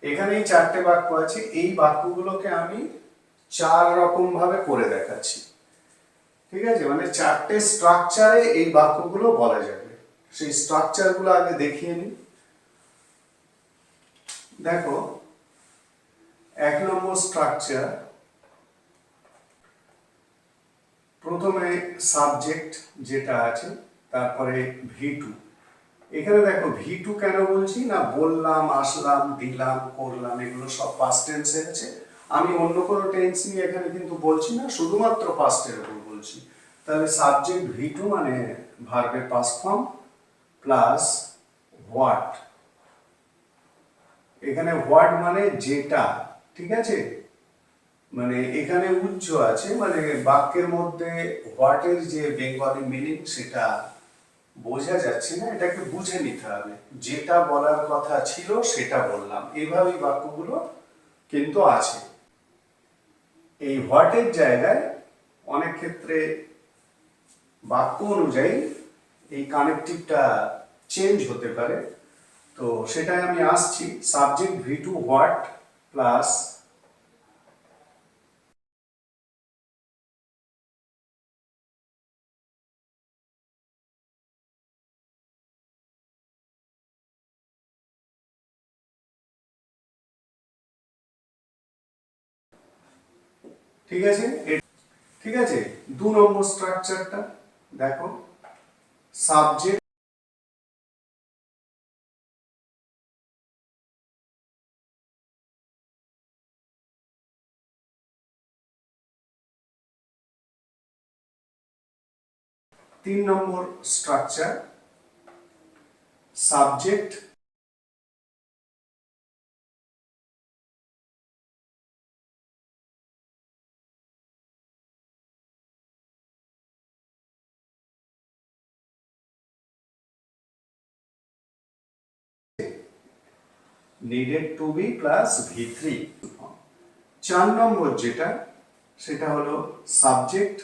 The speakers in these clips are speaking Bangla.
এখানে এই চারটে বাক্য আছে, এই বাক্যগুলোকে আমি চার রকম ভাবে করে দেখাচ্ছি। ঠিক আছে, মানে চারটে স্ট্রাকচারে এই বাক্যগুলো বলা যাবে। সেই স্ট্রাকচারগুলো আগে দেখিয়ে নিই। দেখো, এক নম্বর স্ট্রাকচার, প্রথমে সাবজেক্ট যেটা আছে, তারপরে V2। এখানে দেখো V2 কেন বলছি না, বললাম, আসলাম, দিলাম, করলাম, এগুলো সব পাস্ট টেন্সে আছে। আমি অন্য কোনো টেন্স নিয়ে এখানে কিন্তু বলছি না, শুধুমাত্র পাস্টের উপর বলছি। তাহলে সাবজেক্ট V2 মানে ভার্বের পাস্ট ফর্ম প্লাস হোয়াট। এখানে হোয়াট মানে যেটা, ঠিক আছে, মানে এখানে উচ্চ আছে, মানে বাক্যের মধ্যে হোয়াটের যে বেঙ্গলি মিনিং সেটা বোঝা যাচ্ছে না, এটাকে বুঝে নিতে হবে। যেটা বলার কথা ছিল সেটা বললাম, এইভাবেই বাক্যগুলো কিন্তু আছে। এই হোয়াটের জায়গায় অনেক ক্ষেত্রে বাক্য অনুযায়ী এই কানেক্টিভটা চেঞ্জ হতে পারে, তো সেটাই আমি আসছি। সাবজেক্ট V2 হোয়াট প্লাস ঠিক আছে। ঠিক আছে, 2 নম্বর স্ট্রাকচারটা দেখো, সাবজেক্ট তিন নম্বর structure, subject needed to be plus V3। 4 নম্বর যেটা, সেটা হলো সাবজেক্ট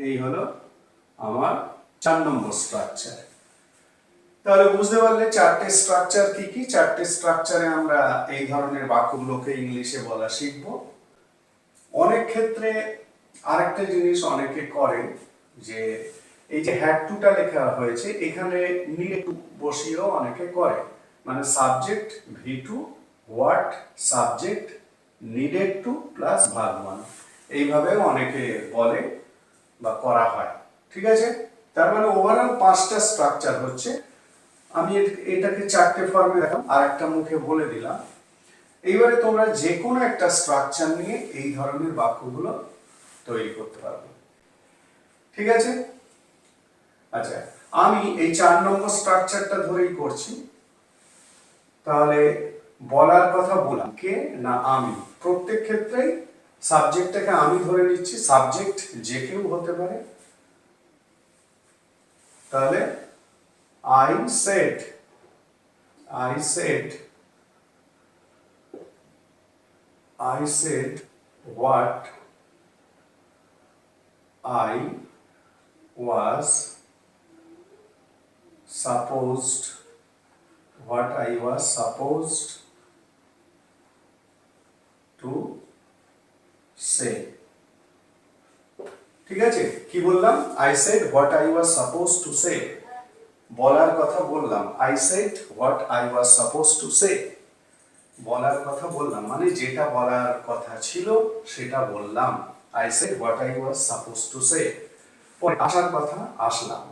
এই হলো আমার 4 নম্বর স্ট্রাকচার। তাহলে বুঝতে পারলে চারটে স্ট্রাকচার কি কি, চারটে স্ট্রাকচারে আমরা এই ধরনের বাক্যগুলোকে ইংলিশে বলা শিখব। অনেক ক্ষেত্রে আরেকটা জিনিস অনেকে করে, যে এই যে হ্যাড টুটা লেখা হয়েছে এখানে নিড টু বসিয়েও অনেকে করে, মানে subject V2 what subject needed to plus verb 1, এইভাবেও অনেকে বলে বা করা হয়। ঠিক আছে, তার মানে ওভারঅল 5টা স্ট্রাকচার হচ্ছে। আমি এটাকে চারটে ফর্মে দেখাম, আর একটা মুখে বলে দিলাম। এইবারে তোমরা যে কোনো একটা স্ট্রাকচার নিয়ে এই ধরনের বাক্যগুলো তৈরি করতে পারবে। ঠিক আছে, আচ্ছা, আমি এই 4 নম্বর স্ট্রাকচারটা ধরেই করছি। তাহলে বলার কথা বললাম কে না আমি, প্রত্যেক ক্ষেত্রেই সাবজেক্টটাকে আমি ধরে নিচ্ছি, সাবজেক্ট যে কেউ হতে পারে। তাহলে I said what I was supposed to say। ঠিক আছে, কি বললাম, I said what I was supposed to say, বলার কথা বললাম। I said what I was supposed to say, বলার কথা বললাম, মানে যেটা বলার কথা ছিল সেটা বললাম। I said what I was supposed to say। পরে আসার কথা আসলাম।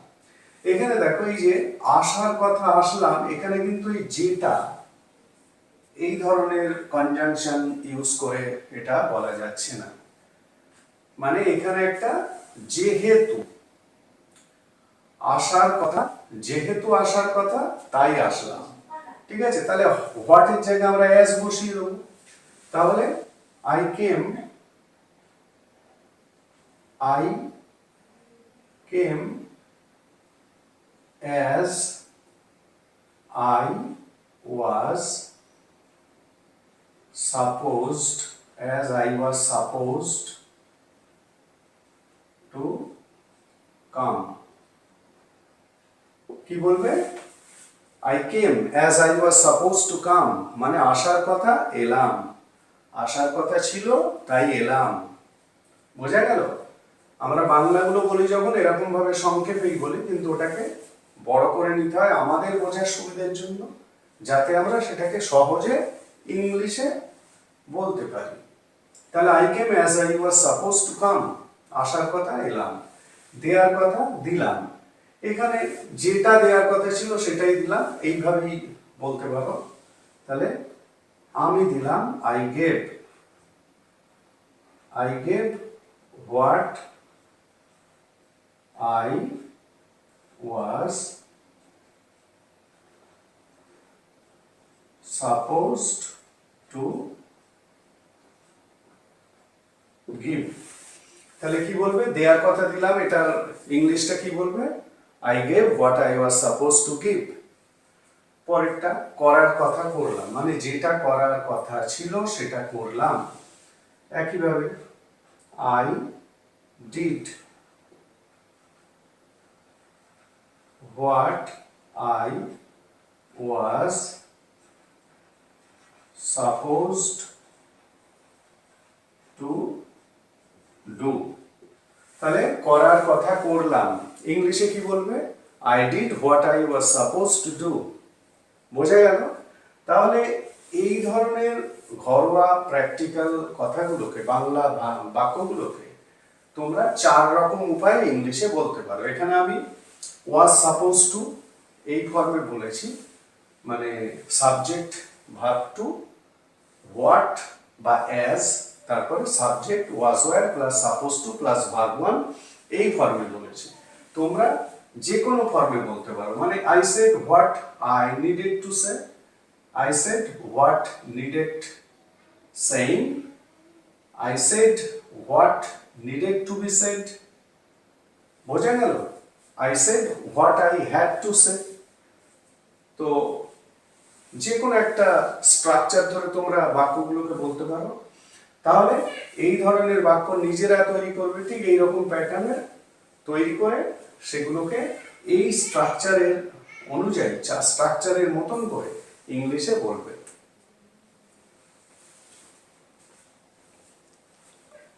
এখানে দেখো, এই যে আসার কথা আসলাম, এখানে কিন্তু এই যেটা, এই ধরনের কনজাংশন ইউজ করে এটা বলা যাচ্ছে না, মানে এখানে একটা যেহেতু আসার কথা, যেহেতু আসার কথা তাই আসলাম। ঠিক আছে, তাহলে হোয়াটের জায়গায় আমরা অ্যাজ বসিয়ে দেবো। তাহলে I came as I was supposed to come. কি বলবে? I came as I was supposed to come, মানে আসার কথা এলাম, আসার কথা ছিল তাই এলাম। বোঝা গেল? আমরা বাংলাগুলো বলি যখন এরকম ভাবে সংক্ষেপেই বলি, কিন্তু ওটাকে বড় করে নিতে হয় আমাদের বোঝার সুবিধার জন্য, যাতে আমরা সেটাকে সহজে ইংলিশে বলতে পারি। তাহলে I came as I was supposed to come, আসার কথা এলাম, দেওয়ার কথা দিলাম। এখানে যেটা দেওয়ার কথা ছিল সেটাই দিলাম, এইভাবেই বলতে পারো। তাহলে আমি দিলাম I gave what I was supposed to give। তাহলে কি বলবে? দেয়ার কথা দিলাম, এটার ইংলিশটা কি বলবে? I gave what I was supposed to give। পরেরটা করার কথা করলাম, মানে যেটা করার কথা ছিল সেটা করলাম। একইভাবে I did what I was supposed to do। তাহলে করার কথা করলাম, ইংলিশে কি বলবে? I did what I was supposed to do। বোঝা গেল? তাহলে এই ধরনের ঘরোয়া প্র্যাকটিক্যাল কথাগুলোকে, বাংলা বাক্যগুলোকে তোমরা 4 রকম উপায়ে ইংলিশে বলতে পারো। এখানে আমি was supposed to এই ফর্মে বলেছি, মানে সাবজেক্ট ভার্ব টু, what বা as, তারপরে subject was were plus suppose two plus verb one, এই ফর্মে বলেছি। তোমরা যে কোনো ফর্মে বলতে পারো, মানে I said what I needed to say, I said what needed saying, I said what needed to be said। বোঝা গেল? I said what I had to say। তো যে কোনো একটা স্ট্রাকচার ধরে তোমরা বাক্যগুলোকে বলতে পারো। তাহলে এই ধরনের বাক্য নিজেরা তৈরি করবে, ঠিক এইরকম প্যাটার্নের তৈরি করে সেগুলোকে এই স্ট্রাকচারের অনুযায়ী, স্ট্রাকচারের মতন করে ইংলিশে বলবে।